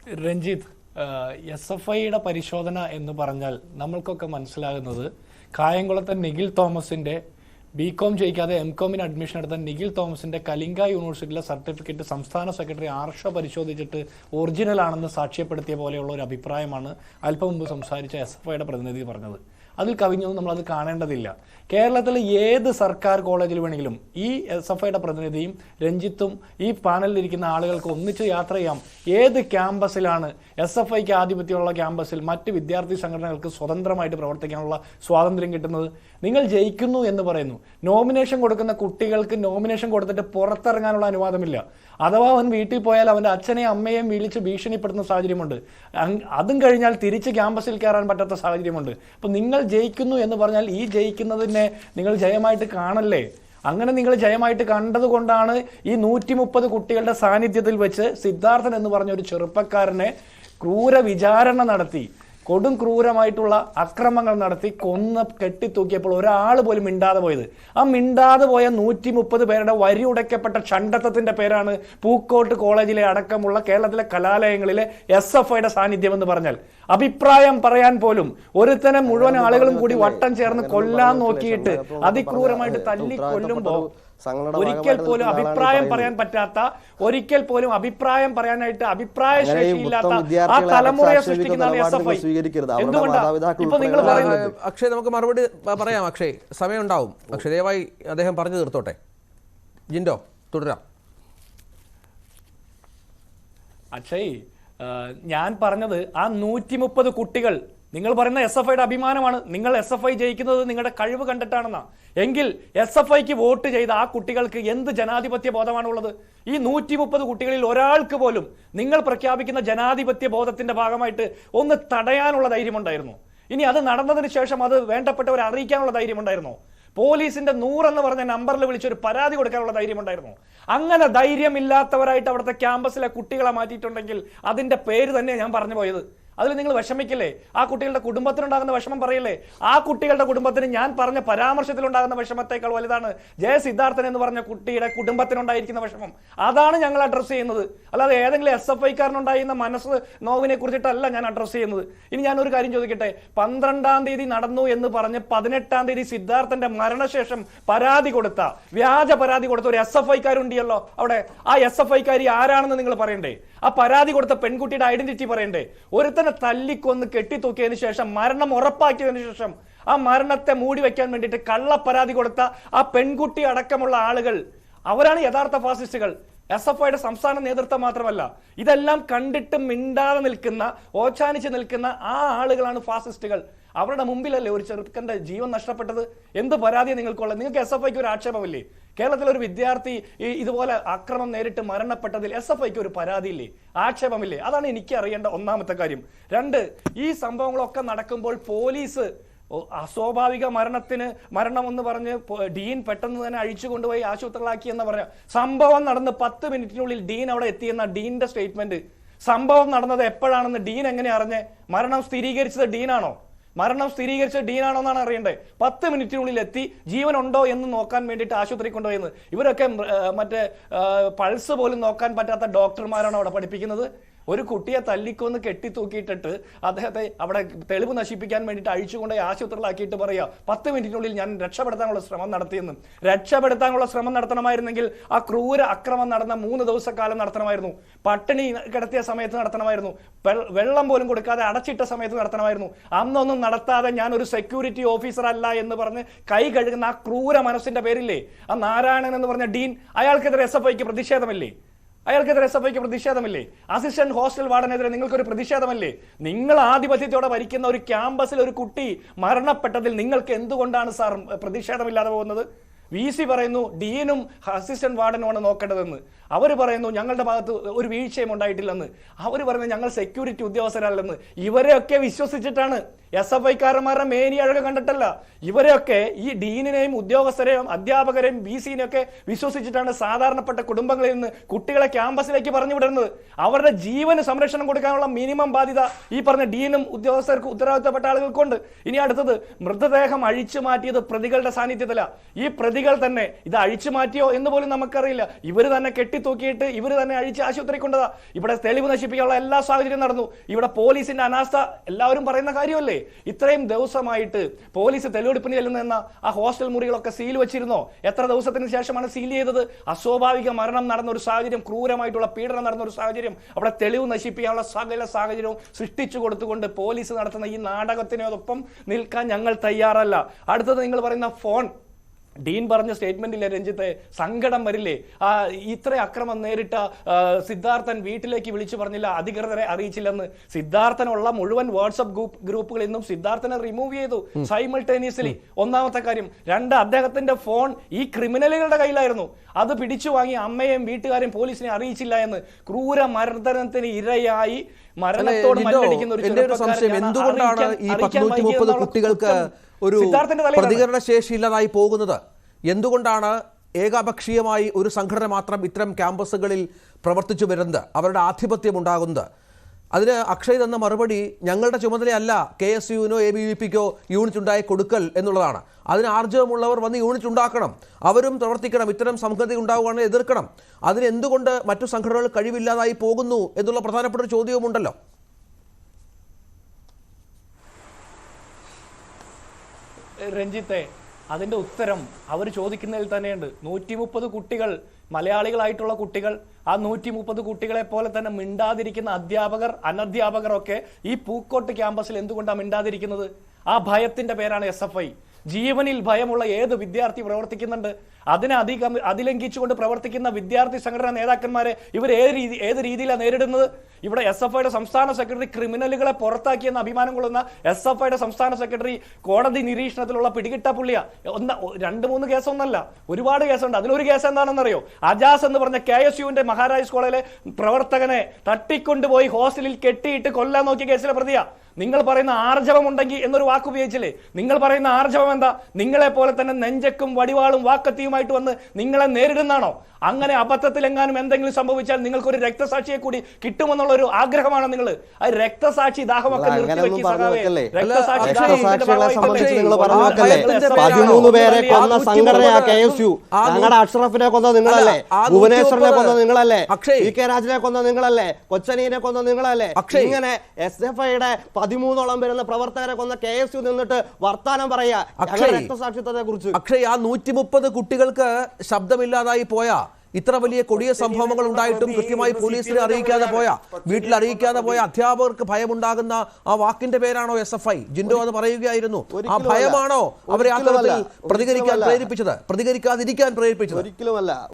രഞ്ജിത്ത്, SFIയുടെ പരിശോധന എന്ന് പറഞ്ഞാൽ നമ്മൾക്കൊക്കെ മനസ്സിലാകുന്നത് കായംകുളത്തെ നിഖിൽ തോമസിന്റെ BCom ചെയ്യിക്കാതെ MCOമിന് അഡ്മിഷൻ എടുത്ത നിഖിൽ തോമസിന്റെ കലിംഗ യൂണിവേഴ്സിറ്റിയിലെ സർട്ടിഫിക്കറ്റ് സംസ്ഥാന സെക്രട്ടറി ആർഷോ പരിശോധിച്ചിട്ട് ഒറിജിനൽ ആണെന്ന് സാക്ഷ്യപ്പെടുത്തിയ പോലെയുള്ള ഒരു അഭിപ്രായമാണ് അല്പം മുമ്പ് സംസാരിച്ച SFIയുടെ പ്രതിനിധി പറഞ്ഞത്. അതിൽ കവിഞ്ഞൊന്നും നമ്മളത് കാണേണ്ടതില്ല. കേരളത്തിലെ ഏത് സർക്കാർ കോളേജിൽ വേണമെങ്കിലും ഈ SFIയുടെ പ്രതിനിധിയും രഞ്ജിത്തും ഈ പാനലിലിരിക്കുന്ന ആളുകൾക്ക് ഒന്നിച്ച് യാത്ര ചെയ്യാം. ഏത് ക്യാമ്പസിലാണ് SFIക്ക് ആധിപത്യമുള്ള ക്യാമ്പസിൽ മറ്റ് വിദ്യാർത്ഥി സംഘടനകൾക്ക് സ്വതന്ത്രമായിട്ട് പ്രവർത്തിക്കാനുള്ള സ്വാതന്ത്ര്യം കിട്ടുന്നത്? നിങ്ങൾ ജയിക്കുന്നു എന്ന് പറയുന്നു, നോമിനേഷൻ കൊടുക്കുന്ന കുട്ടികൾക്ക് നോമിനേഷൻ കൊടുത്തിട്ട് പുറത്തിറങ്ങാനുള്ള അനുവാദമില്ല. അഥവാ അവൻ വീട്ടിൽ പോയാൽ അവൻ്റെ അച്ഛനെയും അമ്മയെയും വിളിച്ച് ഭീഷണിപ്പെടുന്ന സാഹചര്യമുണ്ട്. അതും കഴിഞ്ഞാൽ തിരിച്ച് ക്യാമ്പസിൽ കയറാൻ പറ്റാത്ത സാഹചര്യമുണ്ട്. അപ്പം നിങ്ങൾ ജയിക്കുന്നു എന്ന് പറഞ്ഞാൽ ഈ ജയിക്കുന്നതിനെ നിങ്ങൾ ജയമായിട്ട് കാണല്ലേ? അങ്ങനെ നിങ്ങൾ ജയമായിട്ട് കണ്ടതുകൊണ്ടാണ് ഈ 130 കുട്ടികളുടെ സാന്നിധ്യത്തിൽ വെച്ച് സിദ്ധാർത്ഥൻ എന്ന് പറഞ്ഞ ഒരു ചെറുപ്പക്കാരനെ ക്രൂര വിചാരണ നടത്തി, കൊടും ക്രൂരമായിട്ടുള്ള അക്രമങ്ങൾ നടത്തി കൊന്ന് കെട്ടിത്തൂക്കിയപ്പോൾ ഒരാൾ പോലും മിണ്ടാതെ പോയത്. ആ മിണ്ടാതെ പോയ 130 പേരുടെ വരി ഉടയ്ക്കപ്പെട്ട ഷണ്ടത്വത്തിന്റെ പേരാണ് പൂക്കോട്ട് കോളേജിലെ അടക്കമുള്ള കേരളത്തിലെ കലാലയങ്ങളിലെ SFIയുടെ സാന്നിധ്യം എന്ന് പറഞ്ഞാൽ. അഭിപ്രായം പറയാൻ പോലും ഒരുത്തനെ മുഴുവൻ ആളുകളും കൂടി വട്ടം ചേർന്ന് കൊല്ലാൻ നോക്കിയിട്ട് അതിക്രൂരമായിട്ട് തല്ലി കൊല്ലുമ്പോൾ ഒരിക്കൽ പോലും അഭിപ്രായം പറയാൻ പറ്റാത്ത, ഒരിക്കൽ പോലും അഭിപ്രായം പറയാനായിട്ട് അഭിപ്രായ ശേഷിയില്ലാത്ത ആ തലമുറയെ സൃഷ്ടിക്കുന്നതാണ് SFI. എന്തുകൊണ്ടാണ് ഇപ്പൊ നിങ്ങൾ പറയുന്നത്? അക്ഷയ്, നമുക്ക് മറുപടി പറയാം. അക്ഷയ്, സമയം ഉണ്ടാവും. അക്ഷയ്, ദയവായി അദ്ദേഹം പറഞ്ഞു തീർത്തോട്ടെ. ജിൻഡോ, തുടരാം. അക്ഷയ്, ഞാൻ പറഞ്ഞത് ആ 130 കുട്ടികൾ നിങ്ങൾ പറയുന്ന SFIയുടെ അഭിമാനമാണ്. നിങ്ങൾ SFI ജയിക്കുന്നത് നിങ്ങളുടെ കഴിവ് കണ്ടിട്ടാണെന്നാ. എങ്കിൽ SFIക്ക് വോട്ട് ചെയ്ത ആ കുട്ടികൾക്ക് എന്ത് ജനാധിപത്യ ബോധമാണുള്ളത്? ഈ 130 കുട്ടികളിൽ ഒരാൾക്ക് പോലും നിങ്ങൾ പ്രഖ്യാപിക്കുന്ന ജനാധിപത്യ ബോധത്തിന്റെ ഭാഗമായിട്ട് ഒന്ന് തടയാനുള്ള ധൈര്യമുണ്ടായിരുന്നു? ഇനി അത് നടന്നതിന് ശേഷം അത് വേണ്ടപ്പെട്ടവരെ അറിയിക്കാനുള്ള ധൈര്യമുണ്ടായിരുന്നു? പോലീസിന്റെ 100 എന്ന് പറഞ്ഞ നമ്പറിൽ വിളിച്ചൊരു പരാതി കൊടുക്കാനുള്ള ധൈര്യമുണ്ടായിരുന്നു? അങ്ങനെ ധൈര്യമില്ലാത്തവരായിട്ട് അവിടുത്തെ ക്യാമ്പസിലെ കുട്ടികളെ മാറ്റിയിട്ടുണ്ടെങ്കിൽ അതിന്റെ പേര് തന്നെ ഞാൻ പറഞ്ഞു പോയത്. അതിൽ നിങ്ങൾ വിഷമിക്കില്ലേ? ആ കുട്ടികളുടെ കുടുംബത്തിനുണ്ടാകുന്ന വിഷമം പറയില്ലേ? ആ കുട്ടികളുടെ കുടുംബത്തിന് ഞാൻ പറഞ്ഞ പരാമർശത്തിലുണ്ടാകുന്ന വിഷമത്തേക്കാൾ വലുതാണ് സിദ്ധാർത്ഥൻ എന്ന് പറഞ്ഞ കുട്ടിയുടെ കുടുംബത്തിനുണ്ടായിരിക്കുന്ന വിഷമം. അതാണ് ഞങ്ങൾ അഡ്രസ്സ് ചെയ്യുന്നത്. അല്ലാതെ ഏതെങ്കിലും SFIക്കാരനുണ്ടായിരുന്ന മനസ്സ് നോവിനെ കുറിച്ചിട്ടല്ല ഞാൻ അഡ്രസ്സ് ചെയ്യുന്നത്. ഇനി ഞാൻ ഒരു കാര്യം ചോദിക്കട്ടെ. 12-ാം തീയതി നടന്നു എന്ന് പറഞ്ഞ് 18-ാം തീയതി സിദ്ധാർത്ഥന്റെ മരണശേഷം വ്യാജ പരാതി കൊടുത്ത ഒരു SFIക്കാരുണ്ടല്ലോ അവിടെ. ആ SFIക്കാരി ആരാണെന്ന് നിങ്ങൾ പറയണ്ടേ? ആ പരാതി കൊടുത്ത പെൺകുട്ടിയുടെ ഐഡന്റിറ്റി പറയണ്ടേ? ഒരുത്തനെ തല്ലിക്കൊന്ന് കെട്ടിത്തൂക്കിയതിനു ശേഷം, മരണം ഉറപ്പാക്കിയതിനു ശേഷം ആ മരണത്തെ മൂടി വെക്കാൻ വേണ്ടിയിട്ട് കള്ളപ്പരാതി കൊടുത്ത ആ പെൺകുട്ടി അടക്കമുള്ള ആളുകൾ, അവരാണ് യഥാർത്ഥ ഫാസിസ്റ്റുകൾ. SFIയുടെ സംസ്ഥാന നേതൃത്വം മാത്രമല്ല, ഇതെല്ലാം കണ്ടിട്ട് മിണ്ടാതെ നിൽക്കുന്ന, ഓച്ചാനിച്ച് നിൽക്കുന്ന ആ ആളുകളാണ് ഫാസിസ്റ്റുകൾ. അവരുടെ മുമ്പിലല്ലേ ഒരു ചെറുക്കന്റെ ജീവൻ നഷ്ടപ്പെട്ടത്? എന്ത് പരാതിയാണ് നിങ്ങൾക്കുള്ളത്? നിങ്ങൾക്ക് SFIക്ക് ഒരു ആക്ഷേപമില്ലേ? കേരളത്തിലെ ഒരു വിദ്യാർത്ഥി ഇതുപോലെ അക്രമം നേരിട്ട് മരണപ്പെട്ടതിൽ SFIക്ക് ഒരു പരാതിയില്ലേ? ആക്ഷേപമില്ലേ? അതാണ് എനിക്ക് അറിയേണ്ട ഒന്നാമത്തെ കാര്യം. 2, ഈ സംഭവങ്ങളൊക്കെ നടക്കുമ്പോൾ പോലീസ് അസ്വാഭാവിക മരണം എന്ന് പറഞ്ഞ് ഡീൻ പെട്ടെന്ന് തന്നെ അഴിച്ചു കൊണ്ടുപോയി ആശുപത്രികളാക്കി എന്ന് പറഞ്ഞ സംഭവം നടന്ന് 10 മിനിറ്റിനുള്ളിൽ ഡീൻ അവിടെ എത്തിയെന്ന ഡീനിന്റെ സ്റ്റേറ്റ്മെന്റ്. സംഭവം നടന്നത് എപ്പോഴാണെന്ന് ഡീൻ എങ്ങനെ അറിഞ്ഞേ? മരണം സ്ഥിരീകരിച്ചത് ഡീനാണോ എന്നാണ് അറിയണ്ടേ? 10 മിനിറ്റിനുള്ളിൽ എത്തി ജീവൻ ഉണ്ടോ എന്ന് നോക്കാൻ വേണ്ടിയിട്ട് ആശുപത്രി കൊണ്ടുപോയെന്ന്. ഇവരൊക്കെ മറ്റേ പൾസ് പോലും നോക്കാൻ പറ്റാത്ത ഡോക്ടർമാരാണ് അവിടെ പഠിപ്പിക്കുന്നത്. ഒരു കുട്ടിയെ തല്ലിക്കൊന്ന് കെട്ടിത്തൂക്കിയിട്ടിട്ട് അദ്ദേഹത്തെ അവിടെ തെളിവ് നശിപ്പിക്കാൻ വേണ്ടിയിട്ട് അഴിച്ചുകൊണ്ട് ആശുപത്രിയിലാക്കിയിട്ട് പറയുക 10 മിനിറ്റിനുള്ളിൽ ഞാൻ രക്ഷപ്പെടുത്താനുള്ള ശ്രമം നടത്തിയെന്ന്. രക്ഷപ്പെടുത്താനുള്ള ശ്രമം നടത്തണമായിരുന്നെങ്കിൽ ആ ക്രൂര അക്രമം നടന്ന 3 ദിവസക്കാലം നടത്തണമായിരുന്നു. പട്ടിണി കിടത്തിയ സമയത്ത് നടത്തണമായിരുന്നു. വെള്ളം പോലും കൊടുക്കാതെ അടച്ചിട്ട സമയത്ത് നടത്തണമായിരുന്നു. അന്നൊന്നും നടത്താതെ ഞാൻ ഒരു സെക്യൂരിറ്റി ഓഫീസർ അല്ല എന്ന് പറഞ്ഞ് കൈ കഴുകുന്ന ആ ക്രൂര മനസ്സിന്റെ പേരില്ലേ ആ നാരായണൻ എന്ന് പറഞ്ഞ ഡീൻ, അയാൾക്കെതിരെ SFIക്ക് പ്രതിഷേധമില്ലേ? അസിസ്റ്റന്റ് ഹോസ്റ്റൽ വാർഡനെതിരെ നിങ്ങൾക്കൊരു പ്രതിഷേധമല്ലേ? നിങ്ങൾ ആധിപത്യത്തോടെ ഭരിക്കുന്ന ഒരു ക്യാമ്പസിൽ ഒരു കുട്ടി മരണപ്പെട്ടതിൽ നിങ്ങൾക്ക് എന്തുകൊണ്ടാണ് സാർ പ്രതിഷേധമില്ലാതെ പോകുന്നത്? VC പറയുന്നു ഡീനും അസിസ്റ്റന്റ് വാർഡനുമാണ് നോക്കേണ്ടതെന്ന്. അവർ പറയുന്നു ഞങ്ങളുടെ ഭാഗത്ത് ഒരു വീഴ്ചയും ഉണ്ടായിട്ടില്ലെന്ന്. അവർ പറയുന്നത് ഞങ്ങൾ സെക്യൂരിറ്റി ഉദ്യോഗസ്ഥരല്ലെന്ന്. ഇവരെയൊക്കെ വിശ്വസിച്ചിട്ടാണ്, SFIക്കാരന്മാരുടെ മേനിയഴക കണ്ടിട്ടല്ല, ഇവരെയൊക്കെ ഈ ഡീനിനെയും ഉദ്യോഗസ്ഥരെയും അധ്യാപകരെയും VCനെയൊക്കെ വിശ്വസിച്ചിട്ടാണ് സാധാരണപ്പെട്ട കുടുംബങ്ങളിൽ നിന്ന് കുട്ടികളെ ക്യാമ്പസിലേക്ക് പറഞ്ഞു വിടുന്നത്. അവരുടെ ജീവന് സംരക്ഷണം കൊടുക്കാനുള്ള മിനിമം ബാധ്യത ഈ പറഞ്ഞ ഡീനും ഉദ്യോഗസ്ഥർക്ക് ഉത്തരവാദിത്തപ്പെട്ട ആളുകൾക്കുണ്ട്. ഇനി അടുത്തത്, മൃതദേഹം അഴിച്ചു മാറ്റിയത് പ്രതികളുടെ സാന്നിധ്യത്തില. ഈ പ്രതികൾ തന്നെ ഇത് അഴിച്ചു മാറ്റിയോ എന്ന് പോലും നമുക്കറിയില്ല. ഇവർ തന്നെ കെട്ടിത്തൂക്കിയിട്ട് ഇവർ തന്നെ അഴിച്ച് ആശുപത്രി കൊണ്ടതാ. ഇവിടെ തെളിവ് നശിപ്പിക്കാനുള്ള എല്ലാ സാഹചര്യം നടന്നു. ഇവിടെ പോലീസിന്റെ അനാസ്ഥ എല്ലാവരും പറയുന്ന കാര്യമല്ലേ? ഇത്രയും ദിവസമായിട്ട് പോലീസ് തെളിവെടുപ്പിന് ചെല്ലുന്ന ആ ഹോസ്റ്റൽ മുറികളൊക്കെ സീൽ വെച്ചിരുന്നോ? എത്ര ദിവസത്തിന് ശേഷമാണ് സീൽ ചെയ്തത്? അസ്വാഭാവിക മരണം നടന്ന ഒരു സാഹചര്യം, ക്രൂരമായിട്ടുള്ള പീഡനം നടന്ന ഒരു സാഹചര്യം, അവിടെ തെളിവ് നശിപ്പിക്കാനുള്ള സകല സാഹചര്യവും സൃഷ്ടിച്ചു കൊടുത്തുകൊണ്ട് പോലീസ് നടത്തുന്ന ഈ നാടകത്തിനോടൊപ്പം നിൽക്കാൻ ഞങ്ങൾ തയ്യാറല്ല. അടുത്തത് നിങ്ങൾ പറയുന്ന ഫോൺ, ഡീൻ പറഞ്ഞ സ്റ്റേറ്റ്മെന്റിലെ രഞ്ജിത്തെ സങ്കടം വരില്ലേ? ഇത്ര അക്രമം നേരിട്ട സിദ്ധാർത്ഥൻ വീട്ടിലേക്ക് വിളിച്ചു പറഞ്ഞില്ല, അധികൃതരെ അറിയിച്ചില്ലെന്ന്. സിദ്ധാർത്ഥനുള്ള മുഴുവൻ വാട്സ്ആപ്പ് ഗ്രൂപ്പുകളിൽ നിന്നും സിദ്ധാർത്ഥനെ റിമൂവ് ചെയ്തു സൈമൾട്ടേനിയസ്ലി. ഒന്നാമത്തെ കാര്യം. രണ്ട്, അദ്ദേഹത്തിന്റെ ഫോൺ ഈ ക്രിമിനലുകളുടെ കയ്യിലായിരുന്നു. അത് പിടിച്ചു വാങ്ങി അമ്മയെയും വീട്ടുകാരെയും പോലീസിനെ അറിയിച്ചില്ല എന്ന്. ക്രൂര മർദ്ദനത്തിന് ഇരയായി മരണത്തോട് മല്ലടിക്കുന്ന ഒരു എന്തുകൊണ്ടാണ് ഈ 130 കുട്ടികൾക്ക് ഒരു പ്രതികരണ ശേഷി ഇല്ലാതായി പോകുന്നത്? എന്തുകൊണ്ടാണ് ഏകപക്ഷീയമായി ഒരു സംഘടന മാത്രം ഇത്തരം ക്യാമ്പസുകളിൽ പ്രവർത്തിച്ചു വരുന്നത്, അവരുടെ ആധിപത്യം ഉണ്ടാകുന്നത്? അതിന് അക്ഷയ് തന്ന മറുപടി ഞങ്ങളുടെ ചുമതലയല്ല KSUവിനോ ABVPക്കോ യൂണിറ്റ് ഉണ്ടായി കൊടുക്കൽ എന്നുള്ളതാണ്. അതിന് ആർജവമുള്ളവർ വന്ന് യൂണിറ്റ് ഉണ്ടാക്കണം, അവരും പ്രവർത്തിക്കണം, ഇത്തരം സംഗതി ഉണ്ടാവുകയാണെങ്കിൽ എതിർക്കണം. അതിന് എന്തുകൊണ്ട് മറ്റു സംഘടനകൾ കഴിവില്ലാതായി പോകുന്നു എന്നുള്ള പ്രധാനപ്പെട്ട ഒരു ചോദ്യവുമുണ്ടല്ലോ. രഞ്ജിത്തെ, അതിന്റെ ഉത്തരം അവർ ചോദിക്കുന്നതിൽ തന്നെയുണ്ട്. 130 കുട്ടികൾ, മലയാളികളായിട്ടുള്ള കുട്ടികൾ, ആ 130 കുട്ടികളെ പോലെ തന്നെ മിണ്ടാതിരിക്കുന്ന അധ്യാപകർ, അനധ്യാപകർ ഒക്കെ ഈ പൂക്കോട്ട് ക്യാമ്പസിൽ എന്തുകൊണ്ടാണ് മിണ്ടാതിരിക്കുന്നത്? ആ ഭയത്തിന്റെ പേരാണ് SFI. ജീവനിൽ ഭയമുള്ള ഏത് വിദ്യാർത്ഥി പ്രവർത്തിക്കുന്നുണ്ട്? അതിലംഘിച്ചുകൊണ്ട് പ്രവർത്തിക്കുന്ന വിദ്യാർത്ഥി സംഘടനാ നേതാക്കന്മാരെ ഇവർ ഏത് രീതിയിലാണ് നേരിടുന്നത്? ഇവിടെ SFIയുടെ സംസ്ഥാന സെക്രട്ടറി ക്രിമിനലുകളെ പുറത്താക്കിയെന്ന് അഭിമാനം കൊള്ളുന്ന SFIയുടെ സംസ്ഥാന സെക്രട്ടറി കോടതി നിരീക്ഷണത്തിലുള്ള പിടികിട്ട പുള്ളിയ. 2-3 കേസൊന്നല്ല, ഒരുപാട് കേസുണ്ട്. അതിലൊരു കേസ് എന്താണെന്നറിയോ? അജാസ് എന്ന് പറഞ്ഞ KSUവിന്റെ മഹാരാജാസ് കോളേജിലെ പ്രവർത്തകനെ തട്ടിക്കൊണ്ടുപോയി ഹോസ്റ്റലിൽ കെട്ടിയിട്ട് കൊല്ലാൻ നോക്കിയ കേസിലെ പ്രതിയാ. നിങ്ങൾ പറയുന്ന ആർജവം ഉണ്ടെങ്കിൽ എന്നൊരു വാക്ക് ഉപയോഗിച്ചില്ലേ? നിങ്ങൾ പറയുന്ന ആർജവം എന്താ? നിങ്ങളെ പോലെ തന്നെ നെഞ്ചക്കും വടിവാളും വാക്കത്തിയുമായിട്ട് വന്ന് നിങ്ങളെ നേരിടുന്നാണോ? അങ്ങനെ അബദ്ധത്തിലെങ്ങാനും എന്തെങ്കിലും സംഭവിച്ചാൽ നിങ്ങൾക്കൊരു രക്തസാക്ഷിയെ കൂടി കിട്ടുമെന്നുള്ള ഒരു ആഗ്രഹമാണ് നിങ്ങൾ. ആ രക്തസാക്ഷി ദാഹമൊക്കെ നിർത്തിവെക്കി സഖാവേ. രക്തസാക്ഷി 13 പേരെ കൊന്ന സംഘടനയാ KSU. ഞങ്ങളുടെ അഷ്റഫിനെ കൊന്ന നിങ്ങളല്ലേ? ഭുവനേശ്വറിനെ കൊന്ന നിങ്ങളല്ലേ? PK രാജനെ കൊന്ന നിങ്ങളല്ലേ? കൊച്ചനീനെ കൊന്ന നിങ്ങളല്ലേ? ഇങ്ങനെ SFIയുടെ 13ഓളം വരുന്ന പ്രവർത്തകരെ കൊന്ന KSU നിന്നിട്ട് വർത്താനം പറയാ രക്തസാക്ഷിത്വത്തെ കുറിച്ച്. അക്ഷയ്, ആ 130 കുട്ടികൾക്ക് ശബ്ദമില്ലാതായി പോയ, ഇത്ര വലിയ കൊടിയ സംഭവങ്ങൾ ഉണ്ടായിട്ടും കൃത്യമായി പോലീസിനെ അറിയിക്കാതെ പോയ, വീട്ടിൽ അറിയിക്കാതെ പോയ അധ്യാപകർക്ക് ഭയമുണ്ടാകുന്ന ആ വാക്കിന്റെ പേരാണോ SFI? ജിൻഡോ അത് പറയുകയായിരുന്നു. ആ ഭയമാണോ അവരെ ആ തരത്തിൽ പ്രതികരിക്കാൻ പ്രേരിപ്പിച്ചത്, പ്രതികരിക്കാതിരിക്കാൻ പ്രേരിപ്പിച്ചത്? ഒരിക്കലുമല്ല.